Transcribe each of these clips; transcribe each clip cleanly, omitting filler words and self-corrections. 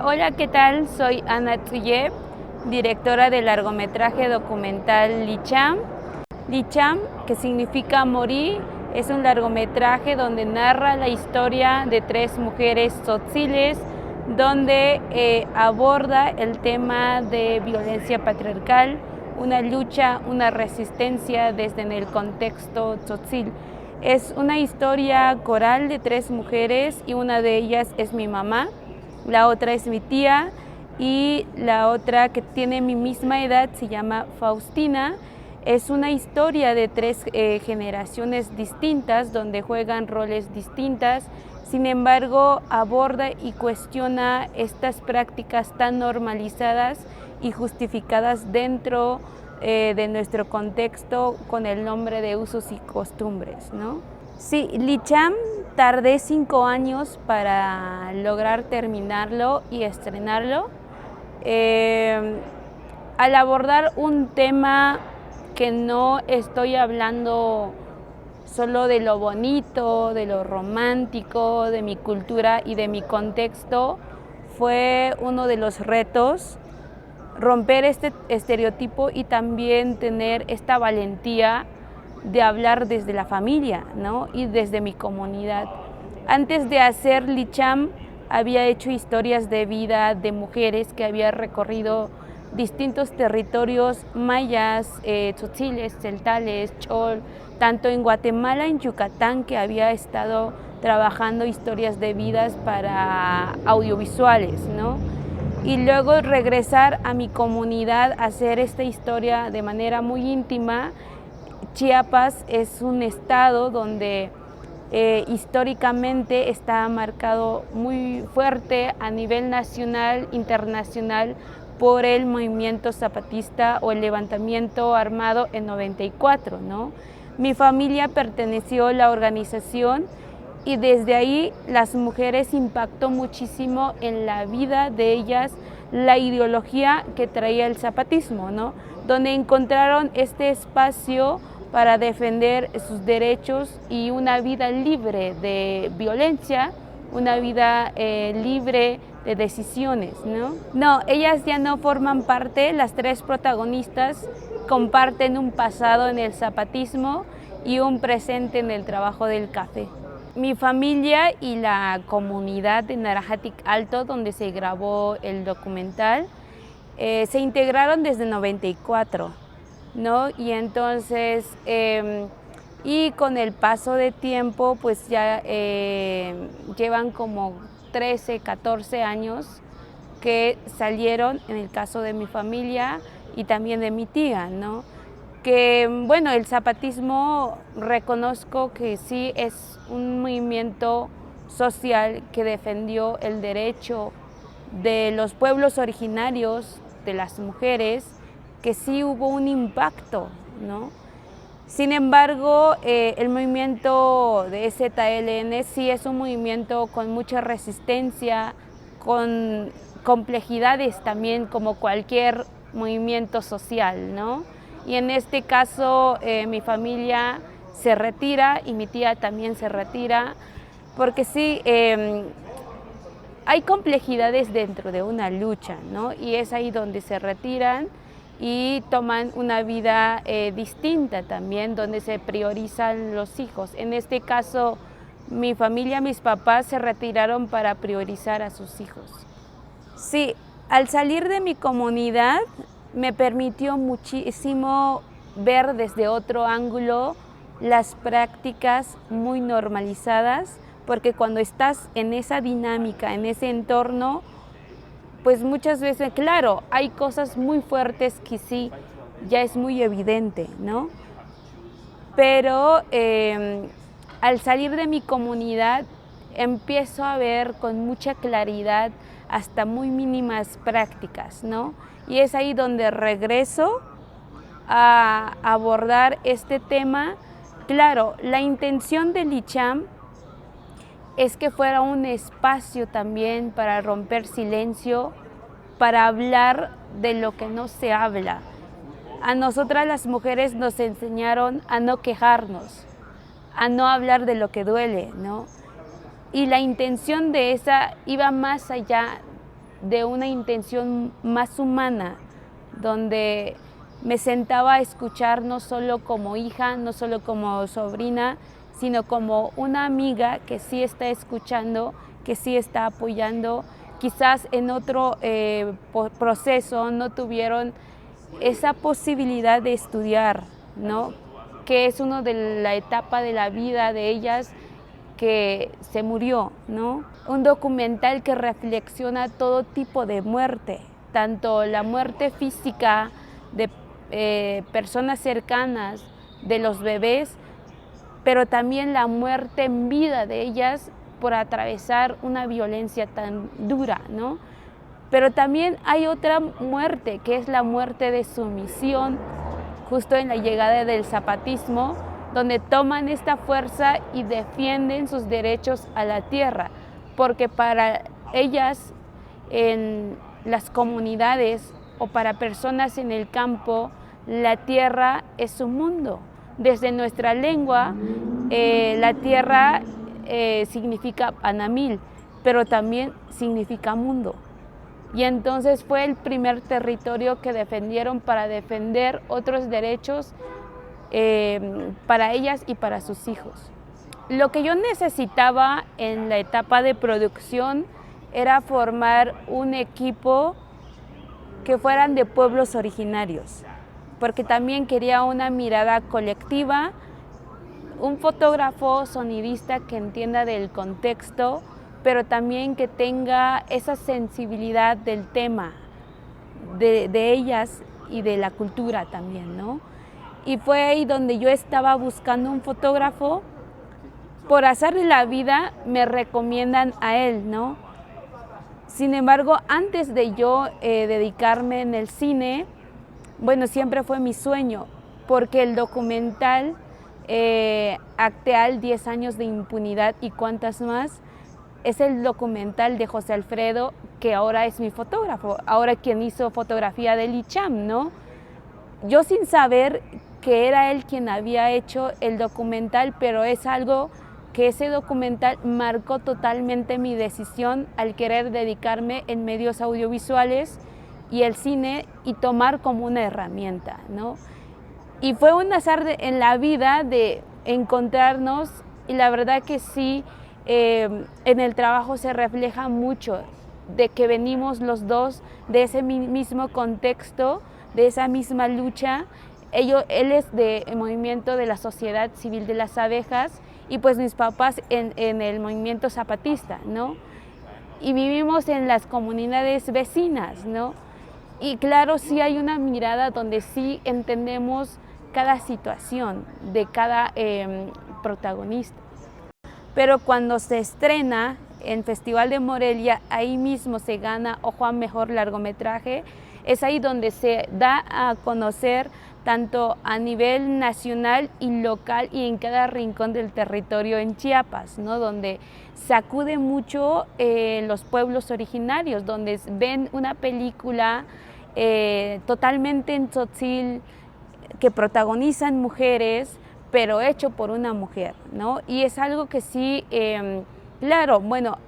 Hola, ¿qué tal? Soy Ana Tsuyev, directora del largometraje documental Licham. Licham, que significa morir, es un largometraje donde narra la historia de tres mujeres tzotziles, donde aborda el tema de violencia patriarcal, una lucha, una resistencia desde el contexto tzotzil. Es una historia coral de tres mujeres y una de ellas es mi mamá, la otra es mi tía y la otra, que tiene mi misma edad, se llama Faustina. Es una historia de tres generaciones distintas donde juegan roles distintas. Sin embargo, aborda y cuestiona estas prácticas tan normalizadas y justificadas dentro de nuestro contexto con el nombre de usos y costumbres, ¿no? Sí, Licham tardé 5 años para lograr terminarlo y estrenarlo. Al abordar un tema que no estoy hablando solo de lo bonito, de lo romántico, de mi cultura y de mi contexto, fue uno de los retos romper este estereotipo y también tener esta valentía de hablar desde la familia, ¿no? Y desde mi comunidad. Antes de hacer Licham, había hecho historias de vida de mujeres que había recorrido distintos territorios mayas, tzotziles, celtales, chol, tanto en Guatemala, en Yucatán, que había estado trabajando historias de vidas para audiovisuales, ¿no? Y luego regresar a mi comunidad a hacer esta historia de manera muy íntima. Chiapas es un estado donde históricamente está marcado muy fuerte a nivel nacional, internacional, por el movimiento zapatista o el levantamiento armado en 94, ¿no? Mi familia perteneció a la organización y desde ahí las mujeres impactó muchísimo en la vida de ellas la ideología que traía el zapatismo, ¿no? Donde encontraron este espacio para defender sus derechos y una vida libre de violencia, una vida libre de decisiones, ¿no? No, ellas ya no forman parte. Las tres protagonistas comparten un pasado en el zapatismo y un presente en el trabajo del café. Mi familia y la comunidad de Naranjatic Alto, donde se grabó el documental, se integraron desde 94, ¿no? Y entonces, y con el paso de tiempo, pues ya llevan como 13, 14 años que salieron, en el caso de mi familia y también de mi tía, ¿no? Que bueno, el zapatismo reconozco que sí es un movimiento social que defendió el derecho de los pueblos originarios, de las mujeres, que sí hubo un impacto, ¿no? Sin embargo, el movimiento de ZLN sí es un movimiento con mucha resistencia, con complejidades también, como cualquier movimiento social, ¿no? Y en este caso mi familia se retira y mi tía también se retira, porque sí, hay complejidades dentro de una lucha, ¿no? Y es ahí donde se retiran y toman una vida distinta también, donde se priorizan los hijos. En este caso, mi familia, mis papás se retiraron para priorizar a sus hijos. Sí, al salir de mi comunidad me permitió muchísimo ver desde otro ángulo las prácticas muy normalizadas, porque cuando estás en esa dinámica, en ese entorno, pues muchas veces, claro, hay cosas muy fuertes que sí, ya es muy evidente, ¿no? Pero al salir de mi comunidad empiezo a ver con mucha claridad hasta muy mínimas prácticas, ¿no? Y es ahí donde regreso a abordar este tema. Claro, la intención de Licham es que fuera un espacio también para romper silencio, para hablar de lo que no se habla. A nosotras las mujeres nos enseñaron a no quejarnos, a no hablar de lo que duele, ¿no? Y la intención de esa iba más allá de una intención más humana, donde me sentaba a escuchar no solo como hija, no solo como sobrina, sino como una amiga que sí está escuchando, que sí está apoyando. Quizás en otro proceso no tuvieron esa posibilidad de estudiar, ¿no? Que es una de la etapa de la vida de ellas que se murió, ¿no? Un documental que reflexiona todo tipo de muerte, tanto la muerte física de personas cercanas, de los bebés, pero también la muerte en vida de ellas por atravesar una violencia tan dura, ¿no? Pero también hay otra muerte, que es la muerte de sumisión, justo en la llegada del zapatismo, donde toman esta fuerza y defienden sus derechos a la tierra, porque para ellas en las comunidades o para personas en el campo, la tierra es su mundo. Desde nuestra lengua, la tierra significa Panamil, pero también significa mundo. Y entonces fue el primer territorio que defendieron para defender otros derechos para ellas y para sus hijos. Lo que yo necesitaba en la etapa de producción era formar un equipo que fueran de pueblos originarios, porque también quería una mirada colectiva, un fotógrafo sonidista que entienda del contexto, pero también que tenga esa sensibilidad del tema, de ellas y de la cultura también, ¿no? Y fue ahí donde yo estaba buscando un fotógrafo. Por azar de la vida me recomiendan a él, ¿no? Sin embargo, antes de yo dedicarme en el cine, bueno, siempre fue mi sueño, porque el documental Acteal, 10 años de impunidad y cuántas más, es el documental de José Alfredo, que ahora es mi fotógrafo, ahora quien hizo fotografía del ICHAM, ¿no? Yo sin saber que era él quien había hecho el documental, pero es algo que ese documental marcó totalmente mi decisión al querer dedicarme en medios audiovisuales y el cine y tomar como una herramienta, ¿no? Y fue un azar en la vida de encontrarnos y la verdad que sí, en el trabajo se refleja mucho de que venimos los dos de ese mismo contexto, de esa misma lucha. Él es del movimiento de la Sociedad Civil de las Abejas y pues mis papás en el movimiento zapatista, ¿no? Y vivimos en las comunidades vecinas, ¿no? Y claro, sí hay una mirada donde sí entendemos cada situación de cada protagonista. Pero cuando se estrena en Festival de Morelia, ahí mismo se gana Ojo a Mejor Largometraje, es ahí donde se da a conocer tanto a nivel nacional y local y en cada rincón del territorio en Chiapas, ¿no? Donde sacude mucho los pueblos originarios, donde ven una película totalmente en tzotzil que protagonizan mujeres, pero hecho por una mujer, ¿no? Y es algo que sí, claro, bueno,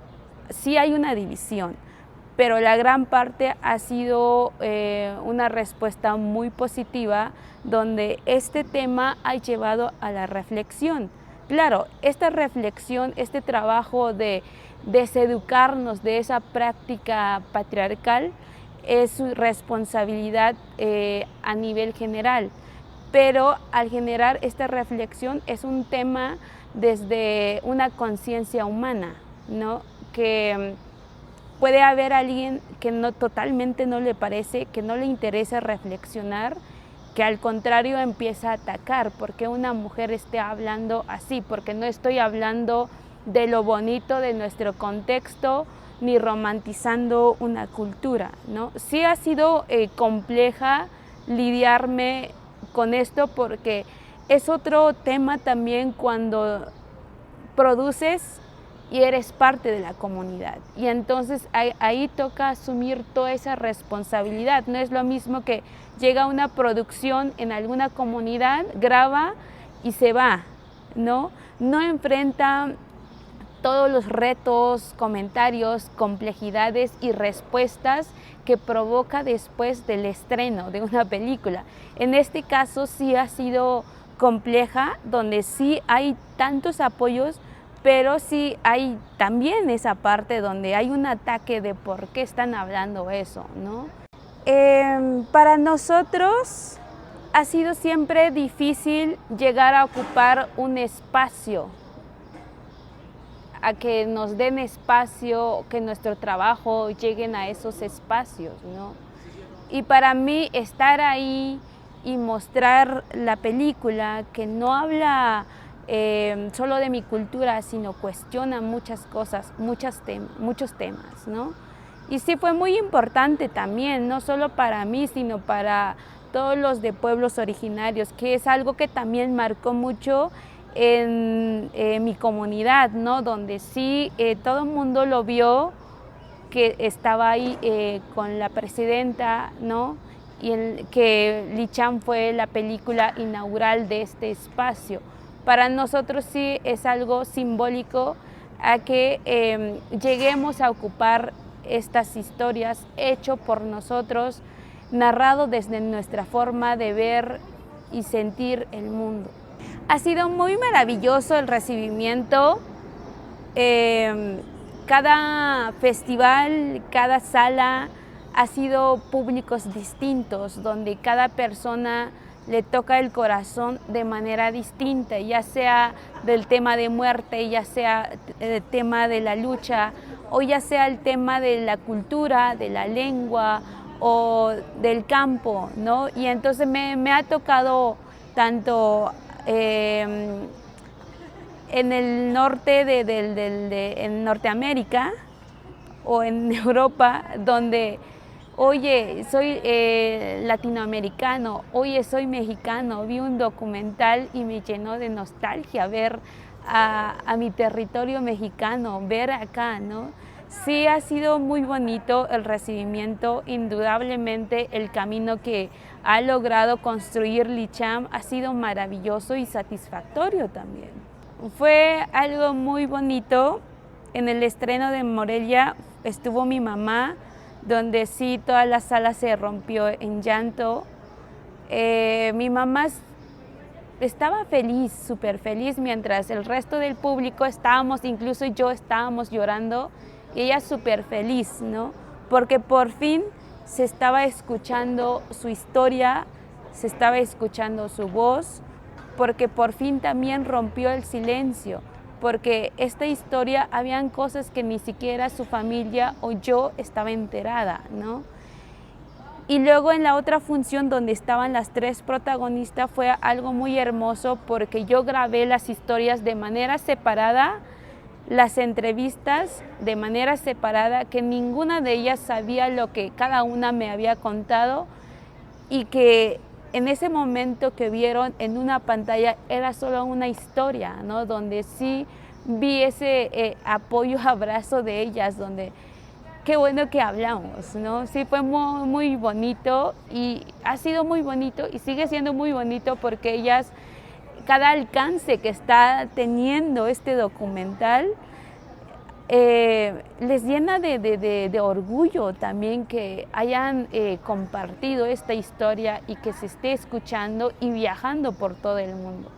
sí hay una división, pero la gran parte ha sido una respuesta muy positiva, donde este tema ha llevado a la reflexión. Claro, esta reflexión, este trabajo de deseducarnos de esa práctica patriarcal es su responsabilidad a nivel general. Pero al generar esta reflexión es un tema desde una conciencia humana, ¿no? Que puede haber alguien que totalmente no le parece, que no le interesa reflexionar, que al contrario empieza a atacar, porque una mujer esté hablando así, porque no estoy hablando de lo bonito de nuestro contexto, ni romantizando una cultura, ¿no? Sí ha sido compleja lidiarme con esto porque es otro tema también cuando produces y eres parte de la comunidad y entonces ahí toca asumir toda esa responsabilidad. No es lo mismo que llega una producción en alguna comunidad, graba y se va, ¿no? No enfrenta todos los retos, comentarios, complejidades y respuestas que provoca después del estreno de una película. En este caso sí ha sido compleja, donde sí hay tantos apoyos, pero sí hay también esa parte donde hay un ataque de por qué están hablando eso, ¿no? Para nosotros ha sido siempre difícil llegar a ocupar un espacio, a que nos den espacio, que nuestro trabajo lleguen a esos espacios, ¿no? Y para mí estar ahí y mostrar la película que no habla solo de mi cultura, sino cuestiona muchas cosas, muchos temas, ¿no? Y sí fue muy importante también, no solo para mí, sino para todos los de pueblos originarios, que es algo que también marcó mucho en mi comunidad, ¿no? Donde sí todo el mundo lo vio, que estaba ahí con la presidenta, ¿no? Y que Licham fue la película inaugural de este espacio. Para nosotros sí es algo simbólico a que lleguemos a ocupar estas historias hecho por nosotros, narrado desde nuestra forma de ver y sentir el mundo. Ha sido muy maravilloso el recibimiento. Cada festival, cada sala ha sido públicos distintos, donde cada persona le toca el corazón de manera distinta, ya sea del tema de muerte, ya sea el tema de la lucha, o ya sea el tema de la cultura, de la lengua o del campo, ¿no? Y entonces me ha tocado tanto en el norte en Norteamérica o en Europa, donde, oye, soy latinoamericano, oye, soy mexicano, vi un documental y me llenó de nostalgia ver a mi territorio mexicano, ver acá, ¿no? Sí ha sido muy bonito el recibimiento, indudablemente el camino que ha logrado construir Licham ha sido maravilloso y satisfactorio también. Fue algo muy bonito. En el estreno de Morelia estuvo mi mamá, donde sí toda la sala se rompió en llanto. Mi mamá estaba feliz, súper feliz, mientras el resto del público estábamos, incluso yo estábamos llorando, y ella súper feliz, ¿no? Porque por fin se estaba escuchando su historia, se estaba escuchando su voz, porque por fin también rompió el silencio, porque esta historia habían cosas que ni siquiera su familia o yo estaba enterada, ¿no? Y luego en la otra función donde estaban las tres protagonistas fue algo muy hermoso, porque yo grabé las historias de manera separada, las entrevistas de manera separada, que ninguna de ellas sabía lo que cada una me había contado, y que en ese momento que vieron en una pantalla era solo una historia, ¿no? Donde sí vi ese apoyo, abrazo de ellas, donde qué bueno que hablamos, ¿no? Sí, fue muy, muy bonito, y ha sido muy bonito y sigue siendo muy bonito, porque ellas, cada alcance que está teniendo este documental, les llena de orgullo también que hayan compartido esta historia y que se esté escuchando y viajando por todo el mundo.